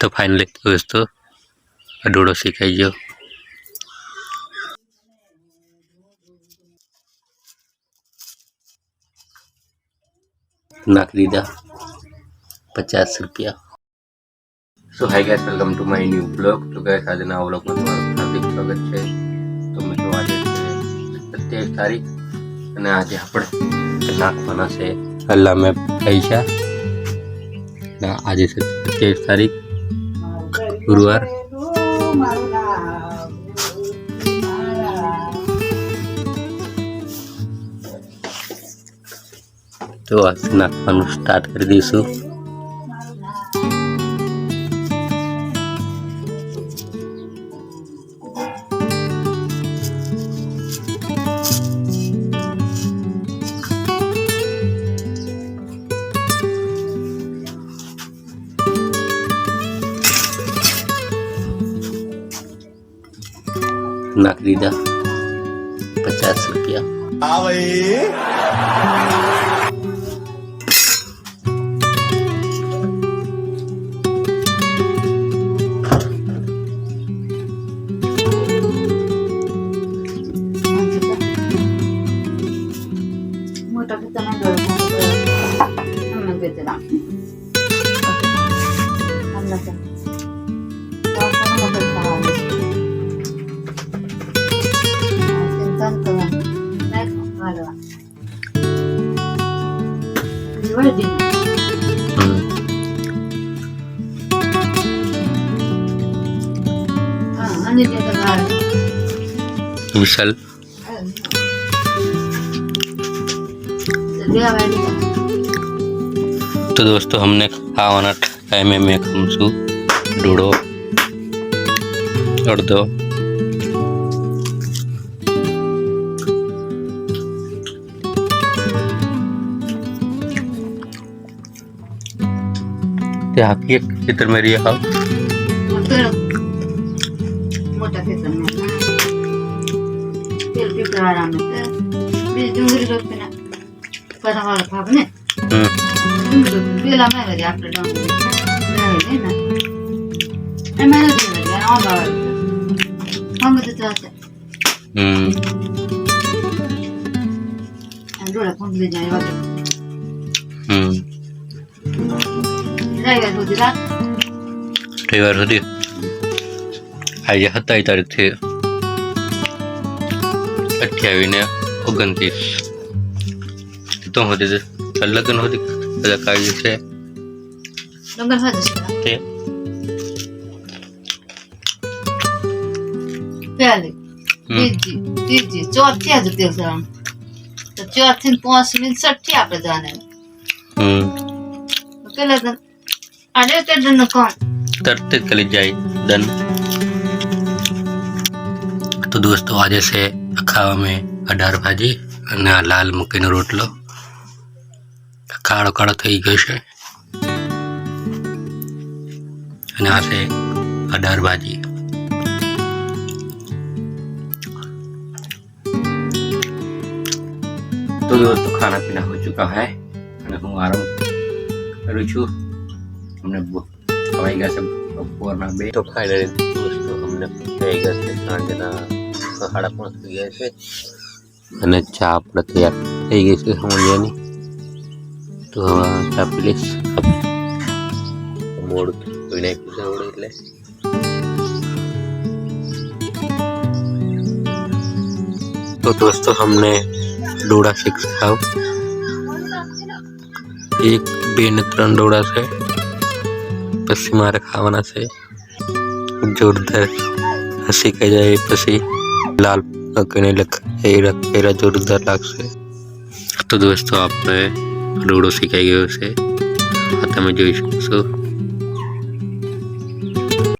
तो फाइनली दोस्तों डोडो सीखाई गयो। नाख दीदा 50 रुपया। So hi guys, welcome to my new blog. तो गाइस आज ना व्लॉग में તમારું હાર્દિક સ્વાગત છે। તો મિત્રો આજે છે 27 તારીખ અને આજે આપણે નાખવાના છે હલ્લા મેં પૈસા। આજે છે 27 તારીખ ગુરુવાર। तो आज नाखવાનું स्टार्ट कर दीशु। नाख दीदा 50 रुपया। हाँ भाई मोटा कितना हम बेचना हम ना क्या tanto nada ready आने के बाद विशाल तो दोस्तों हमने खावाना टाइम में खमसू डोडो और दो आपकी खेतर में रही खाओ मोटा खेतर में तेल के प्रवाह में बीज डूंगरी रोप के ना पर हमारे भाग ने बेला में लगे आप लोग नहीं ना मैंने दिया लगे और बाहर हम तो चाहते डोला फोन ले जाए वाले रविवार સુધી આજે 27 તારીખ થી 28 ને 29 તો હોતી લગ્ન હોતી બધા કાર્ય છે લગ્ન હોય છે પહેલી બીજી ચોથી જ દિવસ તો ચોથી ને 5મી ને 6ઠી આપણે જાણે પેલા તો अरे तो डन कौन तरते चली जाए डन। तो दोस्तों आज से खावा में 18 भाजी અને લાલ મકઈનો રોટલો કાળો કાળો થઈ ગયો છે અને આ છે 18 ભાજી। तो दोस्तों खाना पीना हो चुका है અને હું આરામ કરું છું। हमने हवाई गया सब बपोरना बे तो फाइनली दोस्तों हमने हवाई गया से सांजना 5:30 गया છે અને ચા આપણે તૈયાર થઈ ગઈ છે સમોલિયાની। તો હવે ચા પી લઈશ મોડું કોઈ નાખ્યું છે ઓડું એટલે। तो दोस्तों हमने डोडा सीख खाओ 1 2 ને 3 डोडा से પછી મારે ખાવાના છે જોરદાર શીખાઈ જાય પછી લાલ મકઈને લખાયેલા જોરદાર લાગશે। તો દોસ્તો આપણે ડોડો શીખાઈ ગયો છે તમે જોઈ શકો છો।